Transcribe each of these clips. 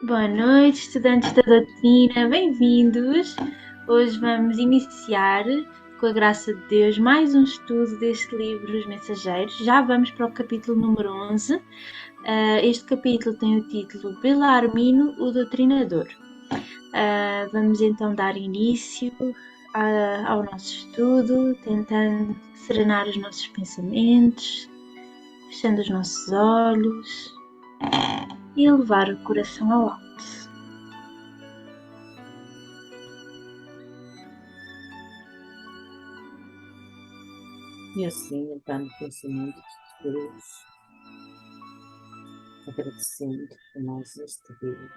Boa noite, estudantes da doutrina, bem-vindos! Hoje vamos iniciar, com a graça de Deus, mais um estudo deste livro, Os Mensageiros. Já vamos para o capítulo número 11. Este capítulo tem o título Belarmino, o Doutrinador. Vamos então dar início ao nosso estudo, tentando serenar os nossos pensamentos, fechando os nossos olhos e elevar o coração ao alto. E assim, então, no pensamento de Deus, agradecendo por mais este dia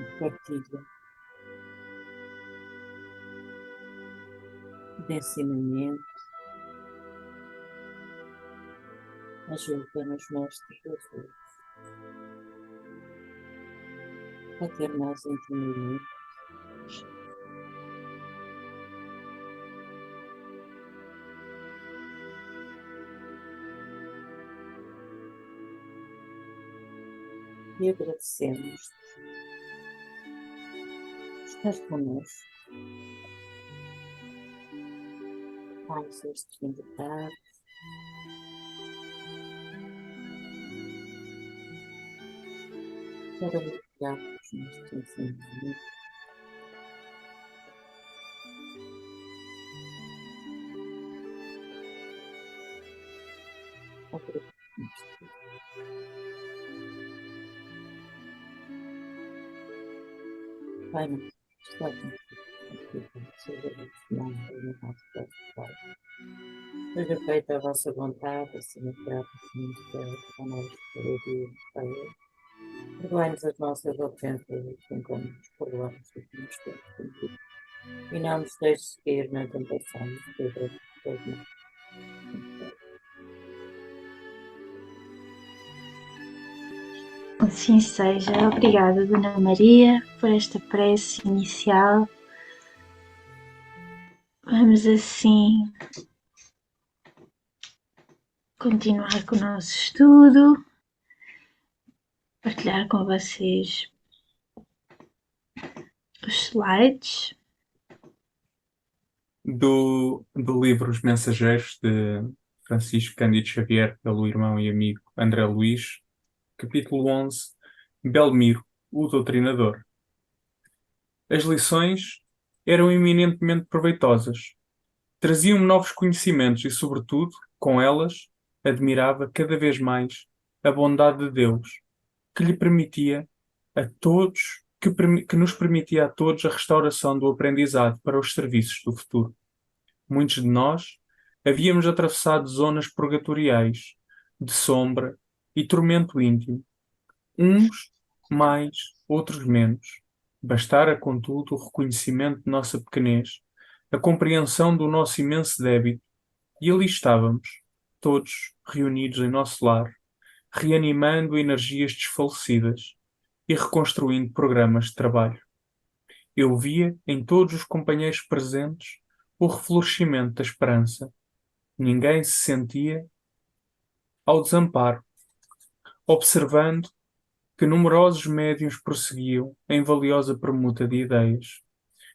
de partilha, de ensinamento, ajuda nos mestres Jesus a ter mais entendimento e agradecemos por estar connosco mais este fim de tarde, para mergulharmos neste ensinamento, agradecemos. Pai, não estamos aqui para seja o final do nosso Pai. Seja feita a vossa vontade, assim na terra como no céu, connosco cada dia, Pai. Perdoai-nos as nossas ofensas, assim como nos perdoamos os que nos temos cometido. E não nos deixes cair na tentação, mas livra-nos dos males. Assim seja. Obrigada, Dona Maria, por esta prece inicial. Vamos assim continuar com o nosso estudo, partilhar com vocês os slides. Do livro Os Mensageiros, de Francisco Cândido Xavier, pelo irmão e amigo André Luís, capítulo 11, Belmiro, o Doutrinador. As lições eram eminentemente proveitosas. Traziam-me novos conhecimentos e, sobretudo, com elas, admirava cada vez mais a bondade de Deus, que lhe permitia a todos, que nos permitia a todos a restauração do aprendizado para os serviços do futuro. Muitos de nós havíamos atravessado zonas purgatoriais, de sombra e tormento íntimo, uns mais, outros menos. Bastara, contudo, o reconhecimento de nossa pequenez, a compreensão do nosso imenso débito, e ali estávamos, todos reunidos em nosso lar, reanimando energias desfalecidas e reconstruindo programas de trabalho. Eu via em todos os companheiros presentes o reflorescimento da esperança. Ninguém se sentia ao desamparo, observando que numerosos médiuns prosseguiam em valiosa permuta de ideias,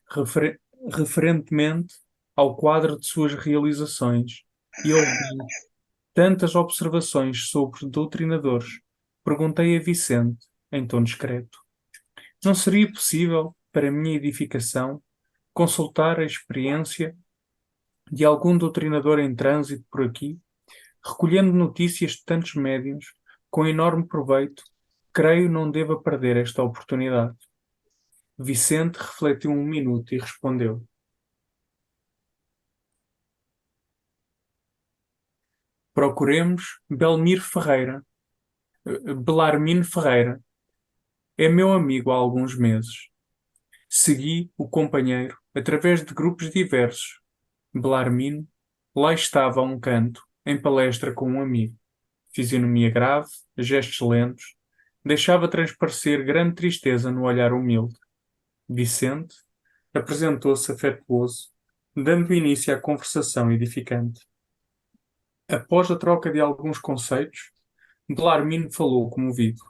refer referentemente ao quadro de suas realizações, e ouvindo tantas observações sobre doutrinadores, perguntei a Vicente, em tom discreto: não seria possível, para minha edificação, consultar a experiência de algum doutrinador em trânsito por aqui, recolhendo notícias de tantos médiuns, com enorme proveito, creio não deva perder esta oportunidade. Vicente refletiu um minuto e respondeu: procuremos Belarmino Ferreira. É meu amigo há alguns meses. Segui o companheiro através de grupos diversos. Belarmino lá estava a um canto, em palestra com um amigo. Fisionomia grave, gestos lentos, deixava transparecer grande tristeza no olhar humilde. Vicente apresentou-se afetuoso, dando início à conversação edificante. Após a troca de alguns conceitos, Belarmino falou comovido.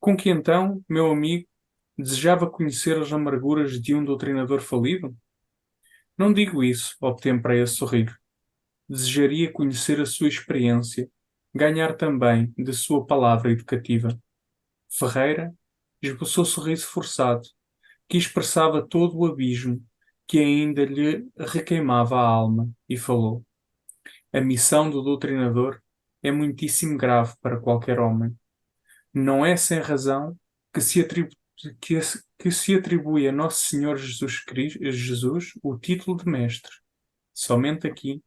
Com que então, meu amigo, desejava conhecer as amarguras de um doutrinador falido? Não digo isso, obtemperei a sorrir. Desejaria conhecer a sua experiência, ganhar também de sua palavra educativa. Ferreira esboçou sorriso forçado, que expressava todo o abismo que ainda lhe requeimava a alma, e falou. A missão do doutrinador é muitíssimo grave para qualquer homem. Não é sem razão que que se atribui a Nosso Senhor Jesus o título de mestre. Somente aqui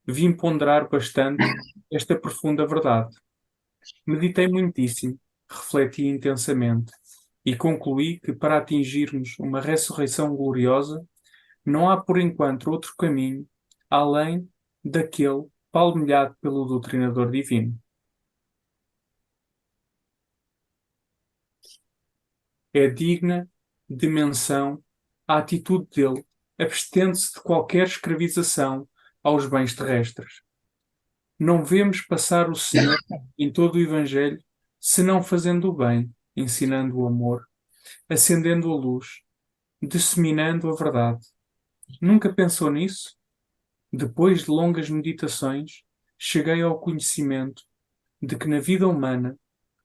vim ponderar bastante esta profunda verdade. Meditei muitíssimo, refleti intensamente e concluí que para atingirmos uma ressurreição gloriosa não há por enquanto outro caminho além daquele palmilhado pelo doutrinador divino. É digna de menção a atitude dele, abstendo-se de qualquer escravização aos bens terrestres. Não vemos passar o Senhor em todo o Evangelho, senão fazendo o bem, ensinando o amor, acendendo a luz, disseminando a verdade. Nunca pensou nisso? Depois de longas meditações, cheguei ao conhecimento de que na vida humana,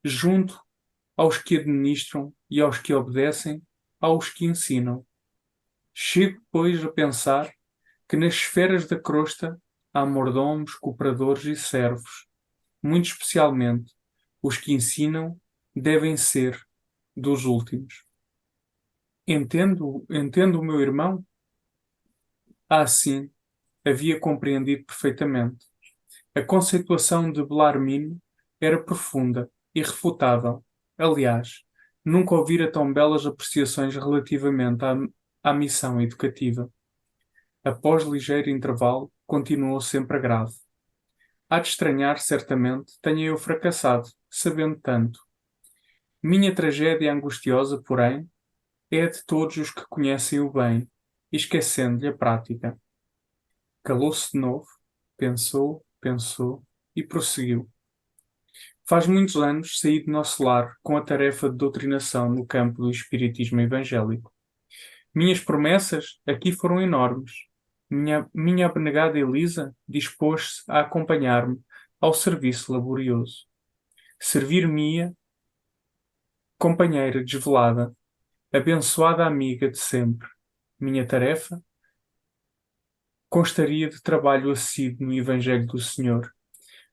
junto aos que administram e aos que obedecem, aos que ensinam. Chego, pois, a pensar que nas esferas da crosta há mordomos, cooperadores e servos. Muito especialmente, os que ensinam devem ser dos últimos. Entendo o meu irmão? Sim, havia compreendido perfeitamente. A conceituação de Bellarmino era profunda, irrefutável. Aliás, nunca ouvira tão belas apreciações relativamente à missão educativa. Após ligeiro intervalo, continuou sempre grave. Há de estranhar, certamente, tenha eu fracassado, sabendo tanto. Minha tragédia angustiosa, porém, é a de todos os que conhecem o bem, esquecendo-lhe a prática. Calou-se de novo, pensou e prosseguiu. Faz muitos anos saí de nosso lar com a tarefa de doutrinação no campo do espiritismo evangélico. Minhas promessas aqui foram enormes. Minha abnegada Elisa dispôs-se a acompanhar-me ao serviço laborioso. Servir-me-ia companheira desvelada, abençoada amiga de sempre. Minha tarefa constaria de trabalho assíduo no Evangelho do Senhor,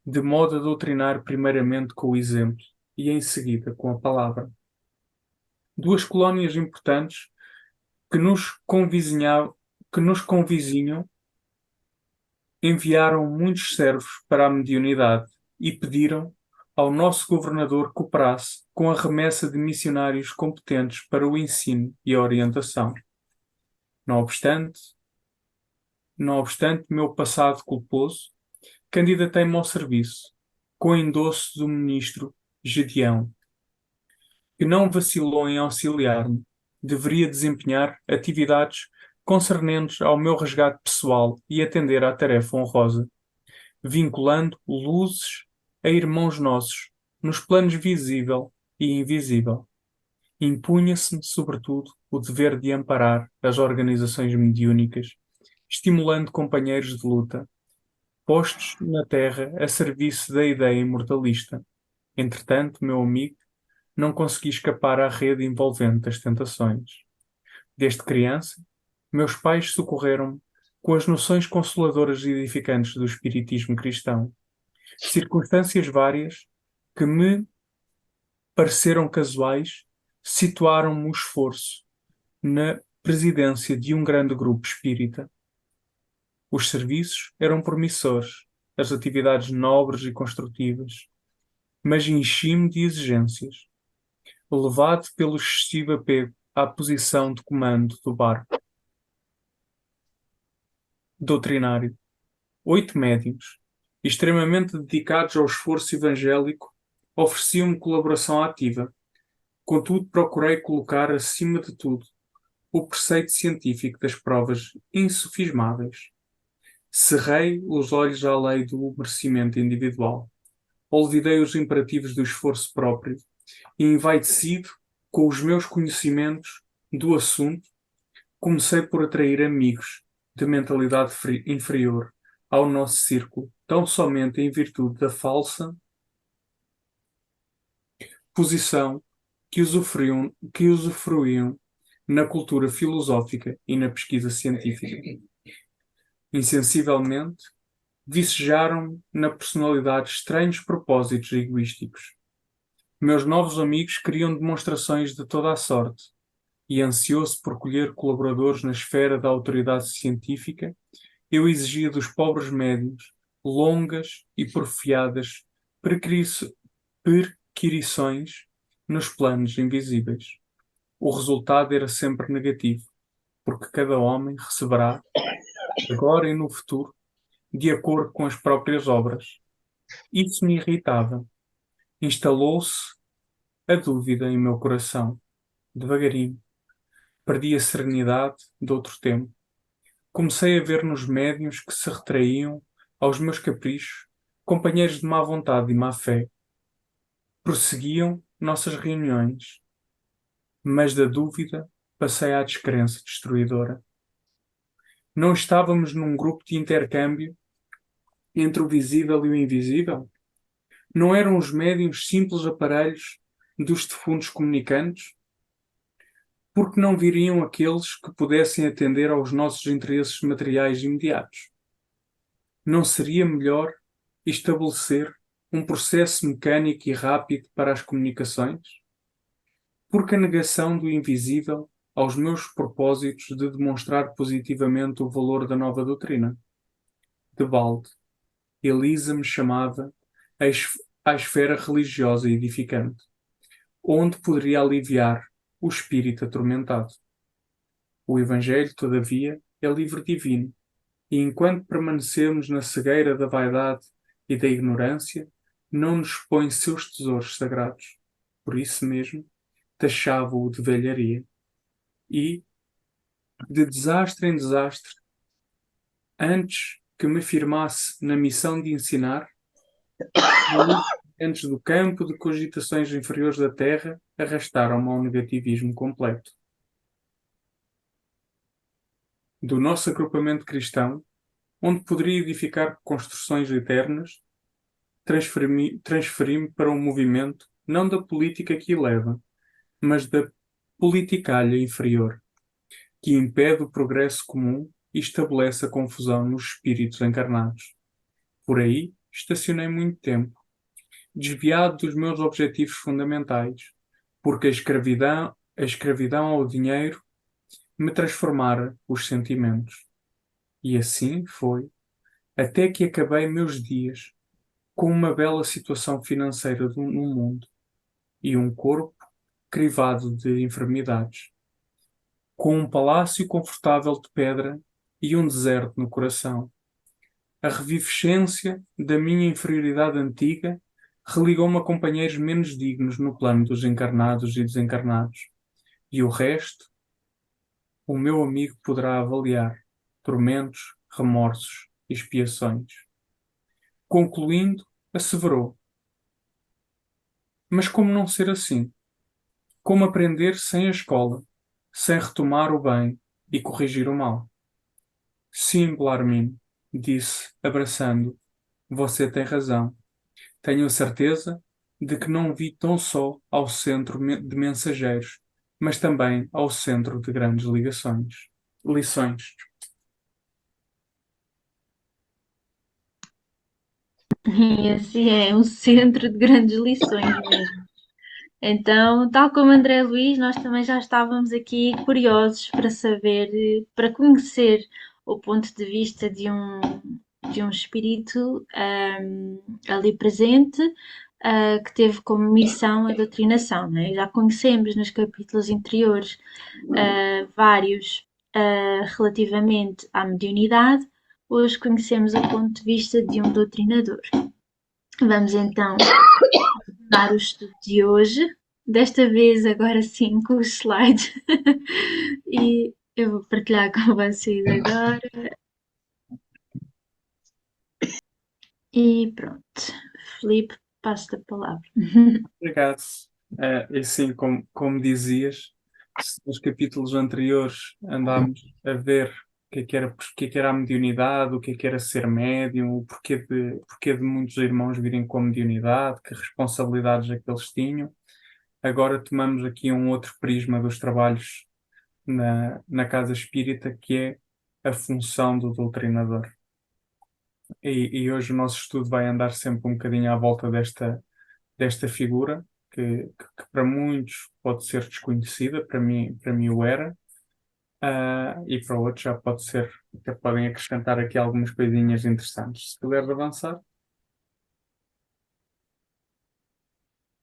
de modo a doutrinar primeiramente com o exemplo e em seguida com a palavra. Duas colónias importantes que que nos convizinham enviaram muitos servos para a mediunidade e pediram ao nosso governador que cooperasse com a remessa de missionários competentes para o ensino e a orientação. Não obstante meu passado culposo, candidatei-me ao serviço, com o endosso do ministro Gedeão, que não vacilou em auxiliar-me. Deveria desempenhar atividades concernentes ao meu resgate pessoal e atender à tarefa honrosa, vinculando luzes a irmãos nossos, nos planos visível e invisível. Impunha-se-me, sobretudo, o dever de amparar as organizações mediúnicas, estimulando companheiros de luta, postos na terra a serviço da ideia imortalista. Entretanto, meu amigo, não consegui escapar à rede envolvente das tentações. Desde criança, meus pais socorreram-me com as noções consoladoras e edificantes do espiritismo cristão. Circunstâncias várias que me pareceram casuais situaram-me o esforço na presidência de um grande grupo espírita. Os serviços eram promissores, as atividades nobres e construtivas, mas enchi-me de exigências, levado pelo excessivo apego à posição de comando do barco. Doutrinário. 8 médiuns, extremamente dedicados ao esforço evangélico, ofereciam-me colaboração ativa. Contudo, procurei colocar acima de tudo o preceito científico das provas insofismáveis. Cerrei os olhos à lei do merecimento individual. Olvidei os imperativos do esforço próprio E envaidecido com os meus conhecimentos do assunto, comecei por atrair amigos de mentalidade inferior ao nosso círculo, tão somente em virtude da falsa posição que usufruíam na cultura filosófica e na pesquisa científica. Insensivelmente, vicejaram na personalidade estranhos propósitos egoísticos. Meus novos amigos queriam demonstrações de toda a sorte, e ansioso por colher colaboradores na esfera da autoridade científica, eu exigia dos pobres médios longas e porfiadas perquirições nos planos invisíveis. O resultado era sempre negativo, porque cada homem receberá, agora e no futuro, de acordo com as próprias obras. Isso me irritava. Instalou-se a dúvida em meu coração. Devagarinho, perdi a serenidade de outro tempo. Comecei a ver nos médiuns que se retraíam aos meus caprichos, companheiros de má vontade e má fé. Prosseguiam nossas reuniões, mas da dúvida passei à descrença destruidora. Não estávamos num grupo de intercâmbio entre o visível e o invisível? Não eram os médiuns simples aparelhos dos defuntos comunicantes? Por que não viriam aqueles que pudessem atender aos nossos interesses materiais imediatos? Não seria melhor estabelecer um processo mecânico e rápido para as comunicações? Por que a negação do invisível aos meus propósitos de demonstrar positivamente o valor da nova doutrina? De balde, Elisa me chamava à esfera religiosa e edificante, onde poderia aliviar o espírito atormentado. O Evangelho, todavia, é livro divino, e enquanto permanecemos na cegueira da vaidade e da ignorância, não nos expõe seus tesouros sagrados. Por isso mesmo, taxava-o de velharia. E, de desastre em desastre, antes que me firmasse na missão de ensinar, antes do campo de cogitações inferiores da Terra, arrastaram-me ao negativismo completo. Do nosso agrupamento cristão, onde poderia edificar construções eternas, transferi-me para um movimento não da política que eleva, mas da politicalha inferior, que impede o progresso comum e estabelece a confusão nos espíritos encarnados. Por aí, estacionei muito tempo, desviado dos meus objetivos fundamentais, porque a escravidão ao dinheiro me transformara os sentimentos. E assim foi, até que acabei meus dias com uma bela situação financeira no mundo e um corpo crivado de enfermidades, com um palácio confortável de pedra e um deserto no coração. A revivescência da minha inferioridade antiga religou-me a companheiros menos dignos no plano dos encarnados e desencarnados, e o resto, o meu amigo poderá avaliar: tormentos, remorsos, expiações. Concluindo, asseverou: mas como não ser assim? Como aprender sem a escola, sem retomar o bem e corrigir o mal? Sim, Blarmin, disse, abraçando. Você tem razão. Tenho a certeza de que não vi tão só ao centro de mensageiros, mas também ao centro de grandes lições. E assim é, um centro de grandes lições mesmo. Então, tal como André Luiz, nós também já estávamos aqui curiosos para saber, para conhecer o ponto de vista de um espírito ali presente, que teve como missão a doutrinação. Não é? Já conhecemos nos capítulos anteriores vários relativamente à mediunidade, hoje conhecemos o ponto de vista de um doutrinador. Vamos então dar o estudo de hoje, desta vez agora sim com os slides, e eu vou partilhar com vocês agora. E pronto, Filipe, passo a palavra. Obrigado. E sim, como dizias, se nos capítulos anteriores andámos a ver o que é que era a mediunidade, o que era ser médium, o porquê de muitos irmãos virem com a mediunidade, que responsabilidades é que eles tinham. Agora tomamos aqui um outro prisma dos trabalhos na casa espírita, que é a função do doutrinador. E hoje o nosso estudo vai andar sempre um bocadinho à volta desta figura, que para muitos pode ser desconhecida, para mim o era, e para outros já pode ser, até podem acrescentar aqui algumas coisinhas interessantes. Se puder avançar.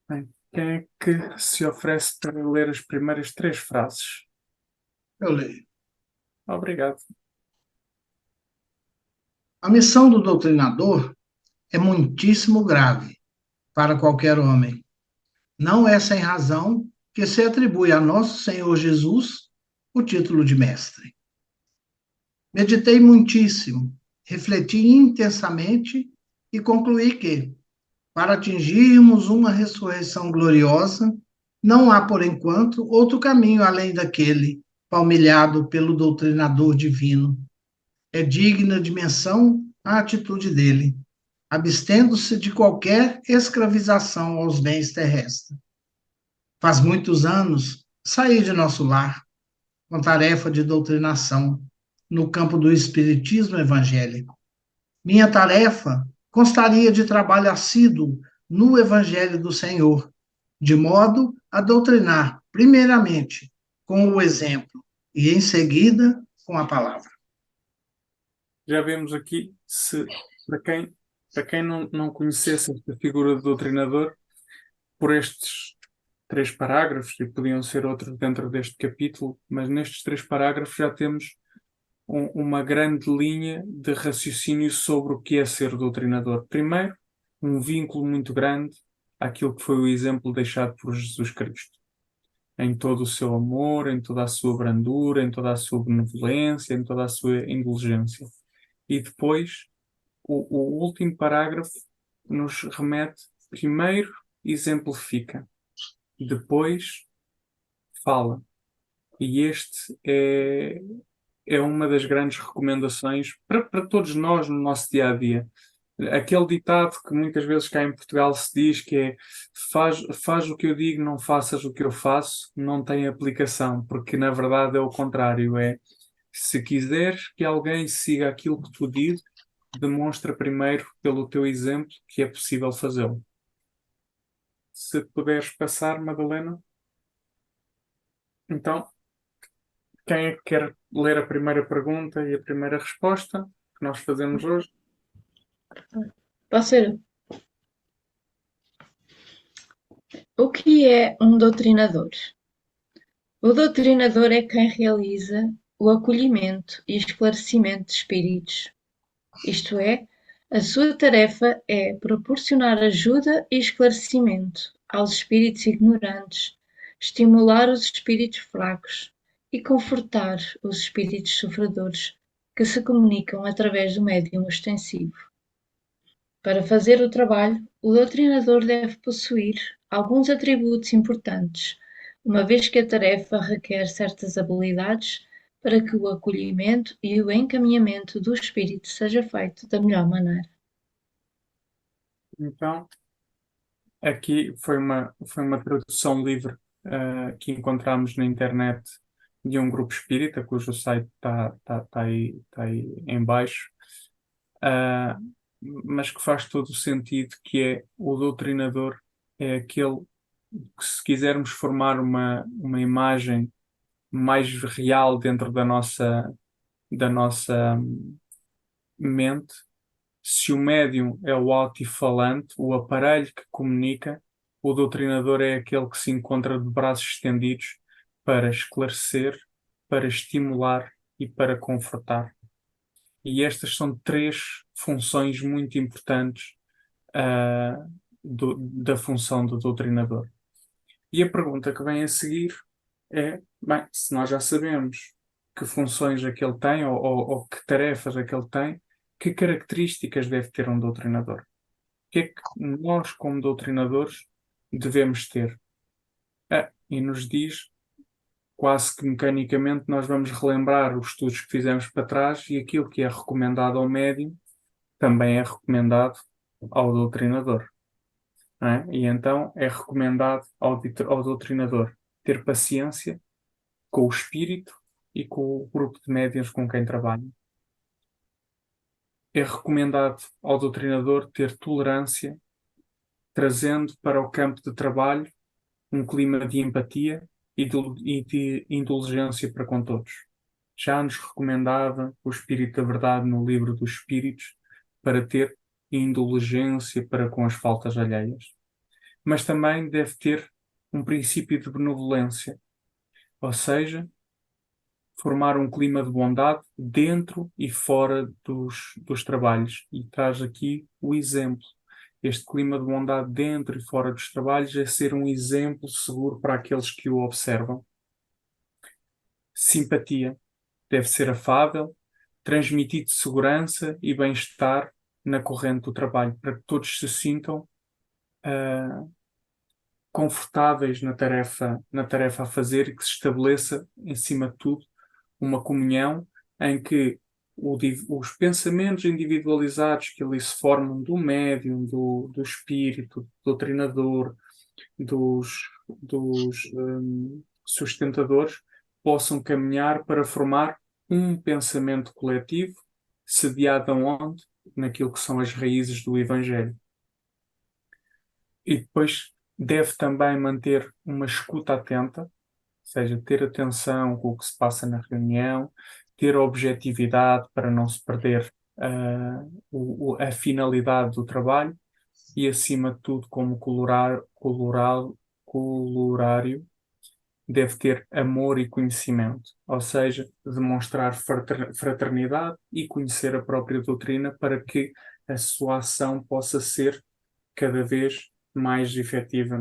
Bem, quem é que se oferece para ler as primeiras três frases? Eu leio. Obrigado. A missão do doutrinador é muitíssimo grave para qualquer homem. Não é sem razão que se atribui a nosso Senhor Jesus o título de mestre. Meditei muitíssimo, refleti intensamente e concluí que, para atingirmos uma ressurreição gloriosa, não há, por enquanto, outro caminho além daquele palmilhado pelo doutrinador divino. É digna de menção a atitude dele, abstendo-se de qualquer escravização aos bens terrestres. Faz muitos anos saí de nosso lar com tarefa de doutrinação no campo do espiritismo evangélico. Minha tarefa constaria de trabalho assíduo no Evangelho do Senhor, de modo a doutrinar, primeiramente, com o exemplo e, em seguida, com a palavra. Já vemos aqui, para quem não conhecesse esta figura do doutrinador, por estes três parágrafos, e podiam ser outros dentro deste capítulo, mas nestes três parágrafos já temos uma grande linha de raciocínio sobre o que é ser doutrinador. Primeiro, um vínculo muito grande àquilo que foi o exemplo deixado por Jesus Cristo, em todo o seu amor, em toda a sua brandura, em toda a sua benevolência, em toda a sua indulgência. E depois, o último parágrafo nos remete, primeiro exemplifica, depois fala. E este é uma das grandes recomendações para todos nós no nosso dia a dia. Aquele ditado que muitas vezes cá em Portugal se diz, que é: faz o que eu digo, não faças o que eu faço, não tem aplicação, porque na verdade é o contrário. Se quiseres que alguém siga aquilo que tu dizes, demonstra primeiro pelo teu exemplo que é possível fazê-lo. Se puderes passar, Madalena. Então, quem é que quer ler a primeira pergunta e a primeira resposta que nós fazemos hoje? Pode ser. O que é um doutrinador? O doutrinador é quem realiza o acolhimento e esclarecimento de espíritos. Isto é, a sua tarefa é proporcionar ajuda e esclarecimento aos espíritos ignorantes, estimular os espíritos fracos e confortar os espíritos sofredores que se comunicam através do médium ostensivo. Para fazer o trabalho, o doutrinador deve possuir alguns atributos importantes, uma vez que a tarefa requer certas habilidades para que o acolhimento e o encaminhamento do espírito seja feito da melhor maneira. Então, aqui foi uma tradução livre que encontramos na internet de um grupo espírita, cujo site está aí em baixo, ah, mas que faz todo o sentido, que é o doutrinador é aquele que, se quisermos formar uma imagem mais real dentro da nossa mente, se o médium é o altifalante, o aparelho que comunica, o doutrinador é aquele que se encontra de braços estendidos para esclarecer, para estimular e para confortar. E estas são três funções muito importantes da função do doutrinador. E a pergunta que vem a seguir é: bem, se nós já sabemos que funções é que ele tem, ou que tarefas é que ele tem, que características deve ter um doutrinador? O que é que nós, como doutrinadores, devemos ter? E nos diz, quase que mecanicamente, nós vamos relembrar os estudos que fizemos para trás e aquilo que é recomendado ao médium também é recomendado ao doutrinador. Não é? E então é recomendado ao doutrinador ter paciência com o espírito e com o grupo de médiuns com quem trabalha. É recomendado ao doutrinador ter tolerância, trazendo para o campo de trabalho um clima de empatia e de indulgência para com todos. Já nos recomendava o Espírito da Verdade no Livro dos Espíritos para ter indulgência para com as faltas alheias. Mas também deve ter um princípio de benevolência, ou seja, formar um clima de bondade dentro e fora dos trabalhos. E traz aqui o exemplo. Este clima de bondade dentro e fora dos trabalhos é ser um exemplo seguro para aqueles que o observam. Simpatia. Deve ser afável, transmitir segurança e bem-estar na corrente do trabalho, para que todos se sintam confortáveis na tarefa a fazer e que se estabeleça, em cima de tudo, uma comunhão em que os pensamentos individualizados que ali se formam do médium, do espírito, do doutrinador, dos sustentadores, possam caminhar para formar um pensamento coletivo, sediado aonde? Naquilo que são as raízes do Evangelho. E depois deve também manter uma escuta atenta, ou seja, ter atenção com o que se passa na reunião, ter objetividade para não se perder a finalidade do trabalho e, acima de tudo, como colorário, deve ter amor e conhecimento, ou seja, demonstrar fraternidade e conhecer a própria doutrina para que a sua ação possa ser cada vez mais efetiva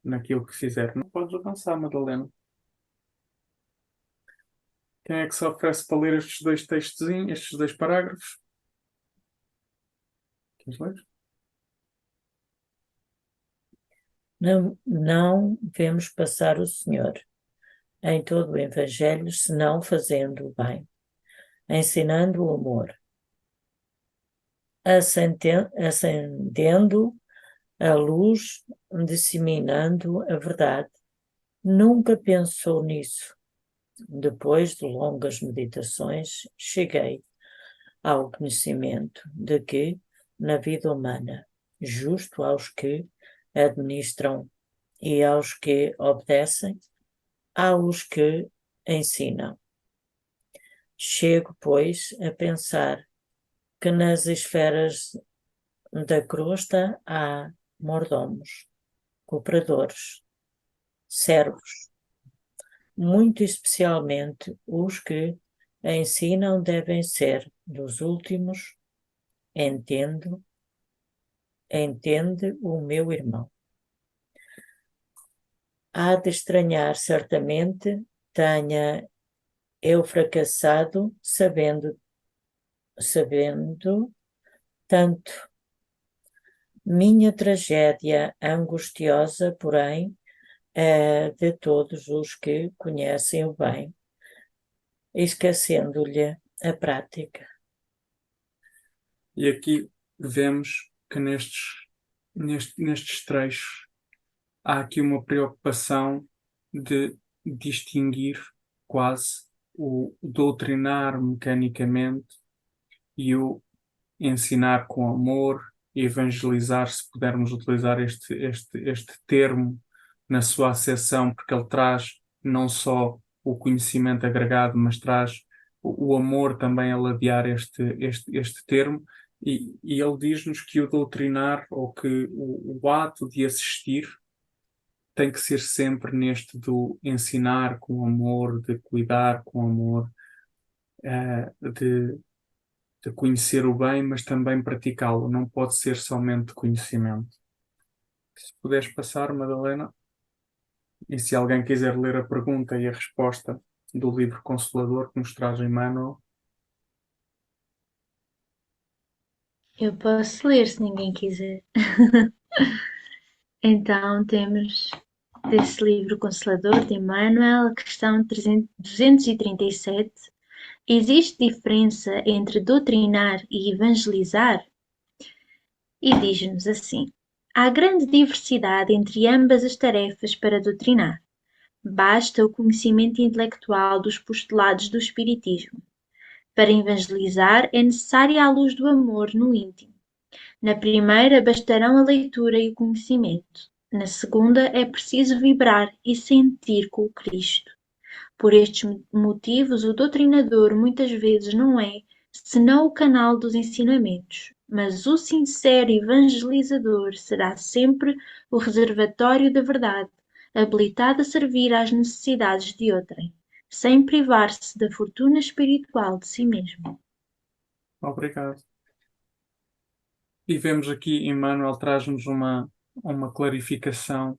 naquilo que fizer. Não podes avançar, Madalena. Quem é que se oferece para ler estes dois textos, estes dois parágrafos? Queres ler? Não vemos passar o Senhor em todo o Evangelho, senão fazendo o bem, ensinando o amor, acendendo a luz, disseminando a verdade. Nunca pensou nisso. Depois de longas meditações, cheguei ao conhecimento de que, na vida humana, justo aos que administram e aos que obedecem, aos que ensinam. Chego, pois, a pensar que nas esferas da crosta há mordomos, cooperadores, servos. Muito especialmente os que ensinam devem ser dos últimos, entende o meu irmão. Há de estranhar certamente, tenha eu fracassado sabendo tanto. Minha tragédia angustiosa, porém, é de todos os que conhecem o bem, esquecendo-lhe a prática. E aqui vemos que nestes trechos há aqui uma preocupação de distinguir quase o doutrinar mecanicamente e o ensinar com amor, evangelizar, se pudermos utilizar este termo na sua acessão, porque ele traz não só o conhecimento agregado, mas traz o amor também a ladear este termo, e ele diz-nos que o doutrinar, ou que o ato de assistir, tem que ser sempre neste do ensinar com amor, de cuidar com amor, de conhecer o bem, mas também praticá-lo. Não pode ser somente conhecimento. Se puderes passar, Madalena, e se alguém quiser ler a pergunta e a resposta do livro Consolador que nos traz Emmanuel. Eu posso ler se ninguém quiser. Então temos desse livro Consolador de Emmanuel, questão 237. Existe diferença entre doutrinar e evangelizar? E diz-nos assim: há grande diversidade entre ambas as tarefas para doutrinar. Basta o conhecimento intelectual dos postulados do Espiritismo. Para evangelizar é necessária a luz do amor no íntimo. Na primeira bastarão a leitura e o conhecimento. Na segunda é preciso vibrar e sentir com o Cristo. Por estes motivos, o doutrinador muitas vezes não é senão o canal dos ensinamentos, mas o sincero evangelizador será sempre o reservatório da verdade, habilitado a servir às necessidades de outrem, sem privar-se da fortuna espiritual de si mesmo. Obrigado. E vemos aqui, Emmanuel traz-nos uma clarificação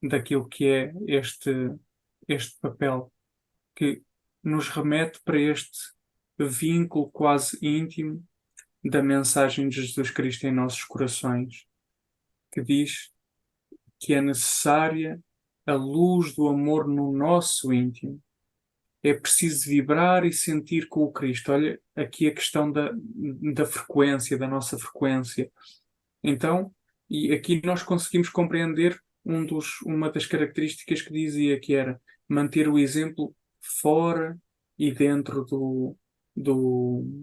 daquilo que é este papel, que nos remete para este vínculo quase íntimo da mensagem de Jesus Cristo em nossos corações, que diz que é necessária a luz do amor no nosso íntimo. É preciso vibrar e sentir com o Cristo. Olha, aqui a questão da frequência, da nossa frequência. Então, e aqui nós conseguimos compreender uma das características que dizia, que era manter o exemplo fora e dentro do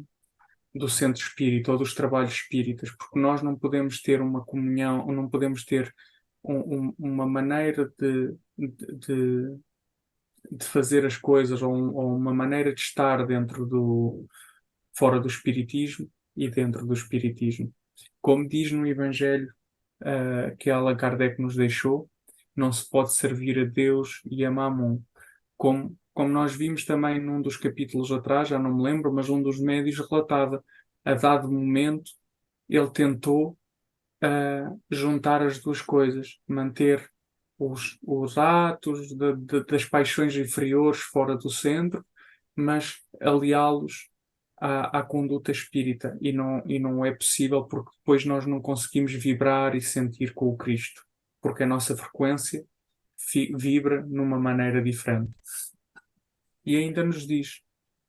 centro espírita ou dos trabalhos espíritas, porque nós não podemos ter uma comunhão, ou não podemos ter uma maneira de fazer as coisas, ou uma maneira de estar fora do espiritismo e dentro do espiritismo. Como diz no Evangelho que Allan Kardec nos deixou, não se pode servir a Deus e a Mamon. Como nós vimos também num dos capítulos atrás, já não me lembro, mas um dos médios relatava, a dado momento, ele tentou juntar as duas coisas, manter os atos das paixões inferiores fora do centro, mas aliá-los à conduta espírita. E não é possível, porque depois nós não conseguimos vibrar e sentir com o Cristo, porque a nossa frequência vibra numa maneira diferente. E ainda nos diz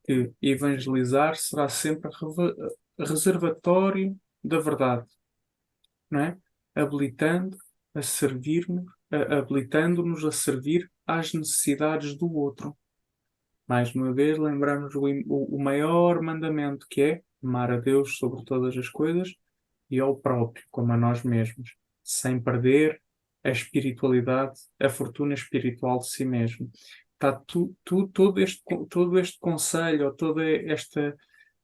que evangelizar será sempre reservatório da verdade, não é? Habilitando-nos a servir às necessidades do outro. Mais uma vez, lembramos o maior mandamento, que é amar a Deus sobre todas as coisas e ao próprio, como a nós mesmos, sem perder a espiritualidade, a fortuna espiritual de si mesmo. Está todo este conselho, ou toda esta,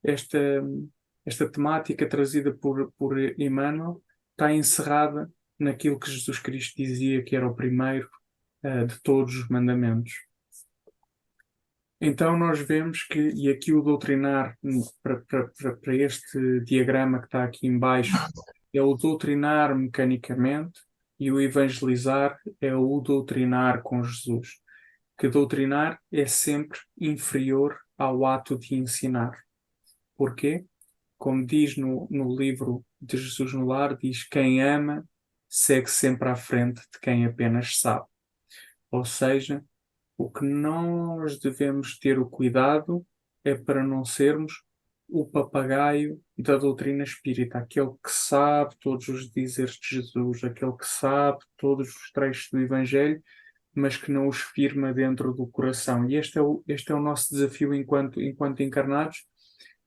esta temática trazida por Emmanuel, está encerrada naquilo que Jesus Cristo dizia que era o primeiro de todos os mandamentos. Então nós vemos que, e aqui o doutrinar, para este diagrama que está aqui em baixo, é o doutrinar mecanicamente, e o evangelizar é o doutrinar com Jesus. Que doutrinar é sempre inferior ao ato de ensinar. Porquê? Como diz no livro de Jesus no Lar, diz: quem ama segue sempre à frente de quem apenas sabe. Ou seja, o que nós devemos ter o cuidado é para não sermos o papagaio da doutrina espírita, aquele que sabe todos os dizeres de Jesus, aquele que sabe todos os trechos do Evangelho, mas que não os firma dentro do coração. E este é o nosso desafio enquanto encarnados.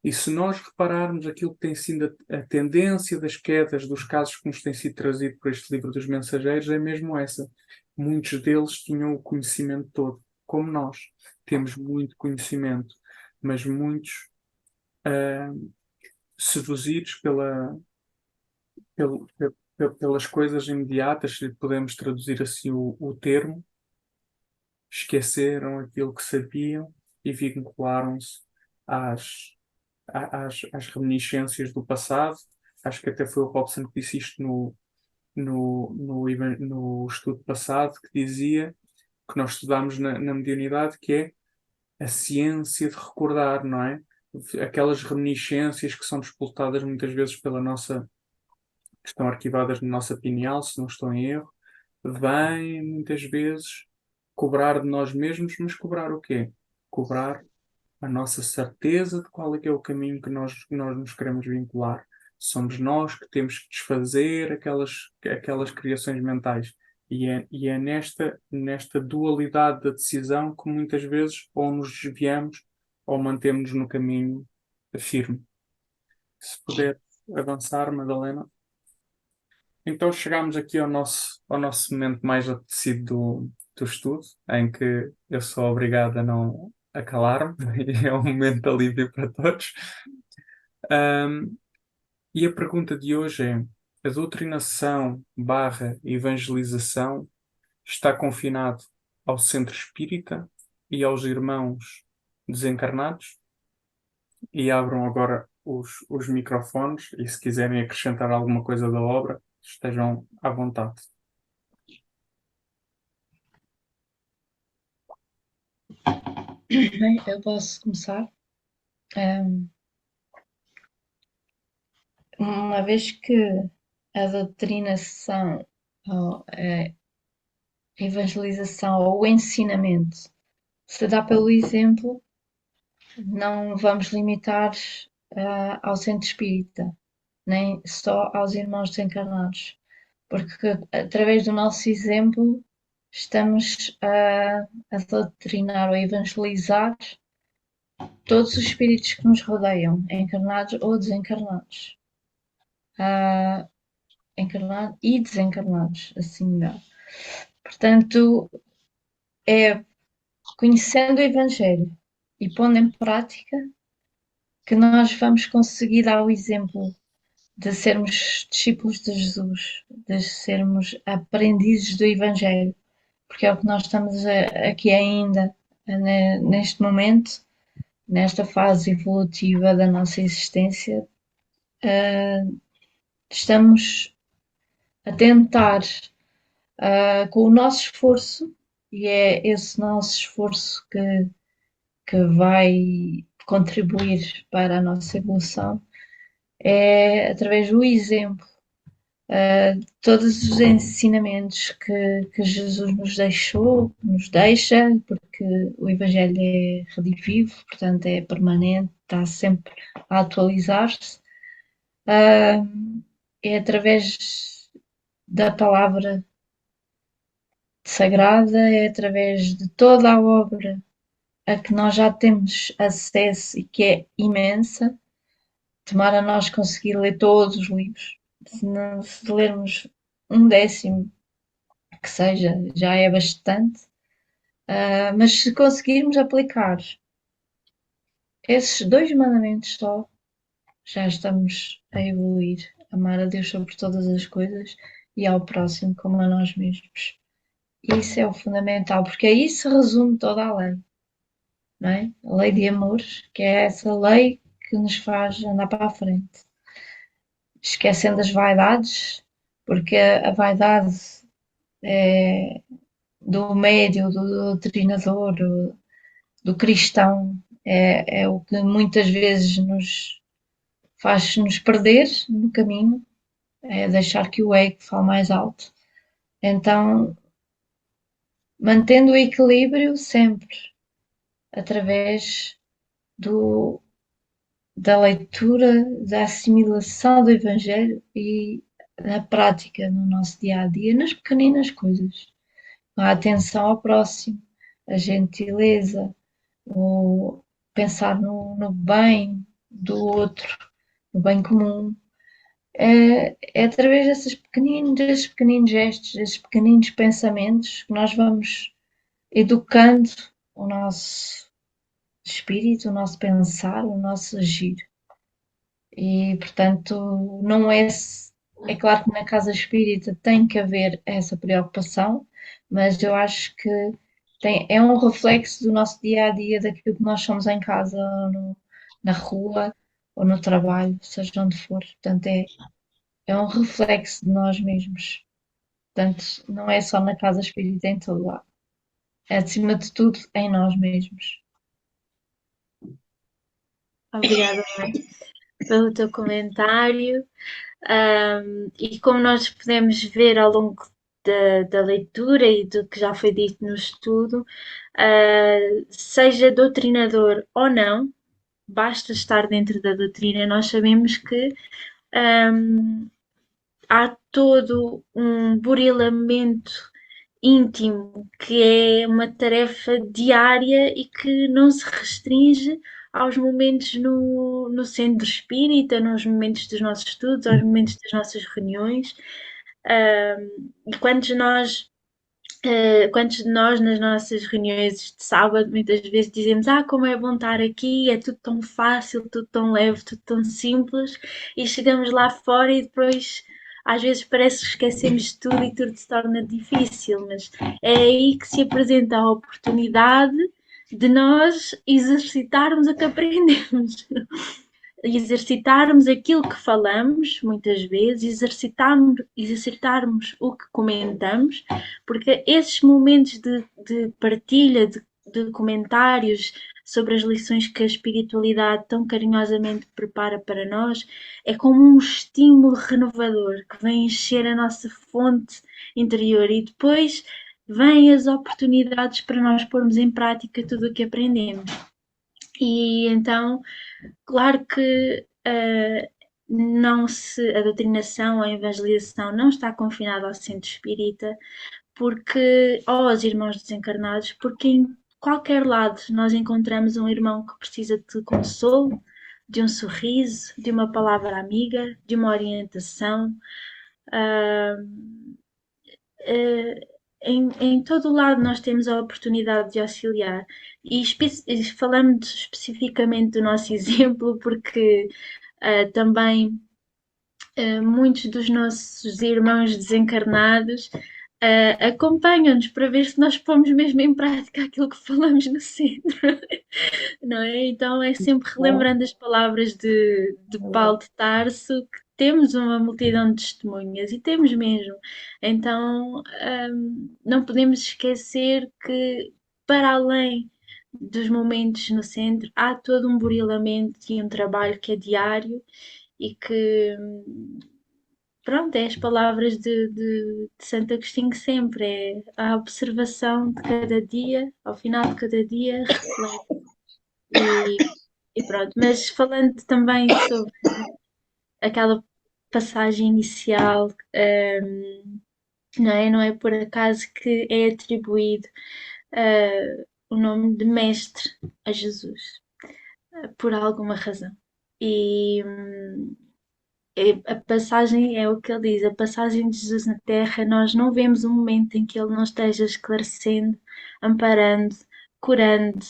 E se nós repararmos aquilo que tem sido a tendência das quedas, dos casos que nos têm sido trazidos por este livro dos mensageiros, é mesmo essa. Muitos deles tinham o conhecimento todo, como nós. Temos muito conhecimento, mas muitos seduzidos pelas coisas imediatas, se podemos traduzir assim o termo, esqueceram aquilo que sabiam e vincularam-se às reminiscências do passado. Acho que até foi o Robson que disse isto no estudo passado, que dizia que nós estudámos na mediunidade, que é a ciência de recordar, não é? Aquelas reminiscências que são disputadas muitas vezes que estão arquivadas na nossa pineal, se não estou em erro, vem muitas vezes cobrar de nós mesmos, mas cobrar o quê? Cobrar a nossa certeza de qual é que é o caminho que nós nos queremos vincular. Somos nós que temos que desfazer aquelas criações mentais. E é nesta dualidade da decisão que muitas vezes ou nos desviamos ou mantemos no caminho firme. Se puder avançar, Madalena. Então chegamos aqui ao nosso momento mais apetecido do estudo, em que eu sou obrigado a não a calar-me, e é um momento de alívio para todos. Ahm, e a pergunta de hoje é: a doutrinação barra evangelização está confinado ao centro espírita e aos irmãos desencarnados? E abram agora os microfones e, se quiserem acrescentar alguma coisa da obra, estejam à vontade. Bem, eu posso começar. Ahm, Uma vez que a doutrinação, ou a evangelização ou o ensinamento se dá pelo exemplo, não vamos limitar ao centro espírita, nem só aos irmãos desencarnados, porque através do nosso exemplo estamos a doutrinar ou a evangelizar todos os espíritos que nos rodeiam, encarnados ou desencarnados. Encarnados e desencarnados, assim dá. Portanto, é conhecendo o Evangelho e pondo em prática que nós vamos conseguir dar o exemplo de sermos discípulos de Jesus, de sermos aprendizes do Evangelho, porque é o que nós estamos aqui ainda neste momento, nesta fase evolutiva da nossa existência, estamos a tentar, com o nosso esforço, e é esse nosso esforço que vai contribuir para a nossa evolução, é através do exemplo. Todos os ensinamentos que Jesus nos deixou, nos deixa, porque o Evangelho é redivivo, portanto é permanente, está sempre a atualizar-se, é através da palavra sagrada, é através de toda a obra a que nós já temos acesso e que é imensa. Tomara nós conseguir ler todos os livros. Se lermos um décimo, que seja, já é bastante. Mas se conseguirmos aplicar esses 2 mandamentos só, já estamos a evoluir. Amar a Deus sobre todas as coisas e ao próximo como a nós mesmos. Isso é o fundamental, porque aí se resume toda a lei, não é? A lei de amor, que é essa lei que nos faz andar para a frente. Esquecendo as vaidades, porque a vaidade é do médio, do doutrinador, do cristão, é o que muitas vezes nos faz-nos perder no caminho, é deixar que o ego fale mais alto. Então, mantendo o equilíbrio sempre, através da leitura, da assimilação do Evangelho e da prática no nosso dia a dia, nas pequeninas coisas. A atenção ao próximo, a gentileza, o pensar no bem do outro, no bem comum. É através desses pequeninos gestos, desses pequeninos pensamentos que nós vamos educando o nosso espírito, o nosso pensar, o nosso agir. E, portanto, não é. É claro que na casa espírita tem que haver essa preocupação, mas eu acho que é um reflexo do nosso dia a dia, daquilo que nós somos em casa, na rua ou no trabalho, seja onde for. Portanto, é um reflexo de nós mesmos. Portanto, não é só na casa espírita, é em todo lado. É, acima de tudo, em nós mesmos. Obrigada, mãe, pelo teu comentário. E como nós podemos ver ao longo da leitura e do que já foi dito no estudo, seja doutrinador ou não, basta estar dentro da doutrina, nós sabemos que há todo um burilamento íntimo que é uma tarefa diária e que não se restringe aos momentos no centro espírita, nos momentos dos nossos estudos, aos momentos das nossas reuniões. E quantos de nós nas nossas reuniões de sábado muitas vezes dizemos como é bom estar aqui, é tudo tão fácil, tudo tão leve, tudo tão simples, e chegamos lá fora e depois às vezes parece que esquecemos de tudo e tudo se torna difícil, mas é aí que se apresenta a oportunidade de nós exercitarmos o que aprendemos. Exercitarmos aquilo que falamos, muitas vezes, exercitarmos o que comentamos, porque esses momentos de partilha, de comentários sobre as lições que a espiritualidade tão carinhosamente prepara para nós, é como um estímulo renovador que vem encher a nossa fonte interior e depois vêm as oportunidades para nós pormos em prática tudo o que aprendemos. E então, claro que a doutrinação, a evangelização não está confinada ao centro espírita, porque, ou aos irmãos desencarnados, porque em qualquer lado nós encontramos um irmão que precisa de consolo, de um sorriso, de uma palavra amiga, de uma orientação. Em todo o lado nós temos a oportunidade de auxiliar. E falando especificamente do nosso exemplo, porque também muitos dos nossos irmãos desencarnados acompanham-nos para ver se nós pomos mesmo em prática aquilo que falamos no centro, não é? Então é sempre relembrando as palavras de Paulo de Tarso que temos uma multidão de testemunhas e temos mesmo. Então não podemos esquecer que para além dos momentos no centro há todo um burilamento e um trabalho que é diário e que pronto, é as palavras de Santo Agostinho sempre, é a observação de cada dia, ao final de cada dia, reflete. E pronto, mas falando também sobre aquela passagem inicial, não é por acaso que é atribuído o nome de mestre a Jesus, por alguma razão. E a passagem é o que ele diz, a passagem de Jesus na Terra, nós não vemos um momento em que ele não esteja esclarecendo, amparando, curando,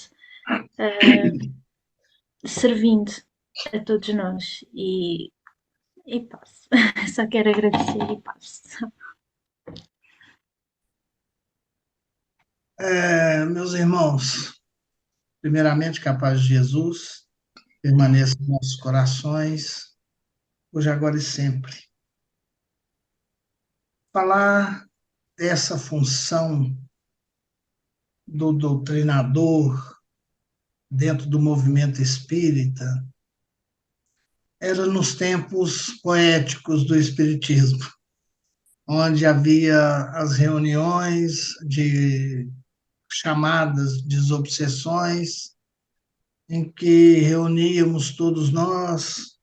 servindo a todos nós. E passo. Só quero agradecer e passo. Meus irmãos, primeiramente, que a paz de Jesus permaneça em nossos corações, hoje, agora e sempre. Falar dessa função do doutrinador dentro do movimento espírita era nos tempos poéticos do espiritismo, onde havia as reuniões de chamadas desobsessões, em que reuníamos todos nós,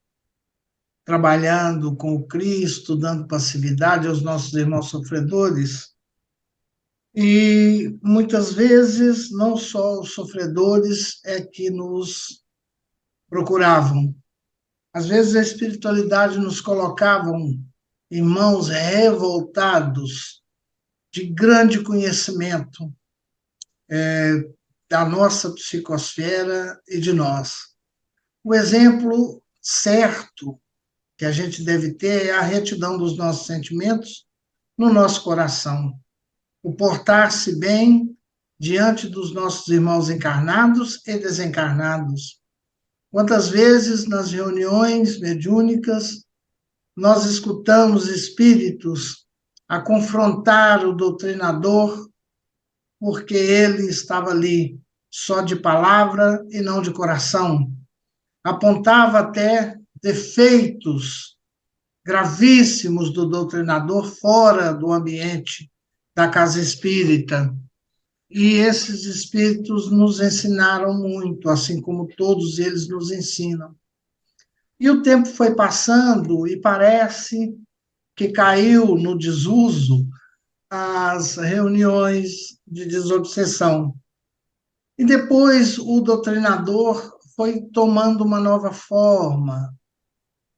trabalhando com o Cristo, dando passividade aos nossos irmãos sofredores. E muitas vezes, não só os sofredores é que nos procuravam. Às vezes a espiritualidade nos colocava irmãos revoltados, de grande conhecimento da nossa psicosfera e de nós. O exemplo certo que a gente deve ter é a retidão dos nossos sentimentos no nosso coração, o portar-se bem diante dos nossos irmãos encarnados e desencarnados. Quantas vezes nas reuniões mediúnicas nós escutamos espíritos a confrontar o doutrinador porque ele estava ali só de palavra e não de coração. Apontava até defeitos gravíssimos do doutrinador fora do ambiente da casa espírita. E esses espíritos nos ensinaram muito, assim como todos eles nos ensinam. E o tempo foi passando e parece que caiu no desuso as reuniões de desobsessão. E depois o doutrinador foi tomando uma nova forma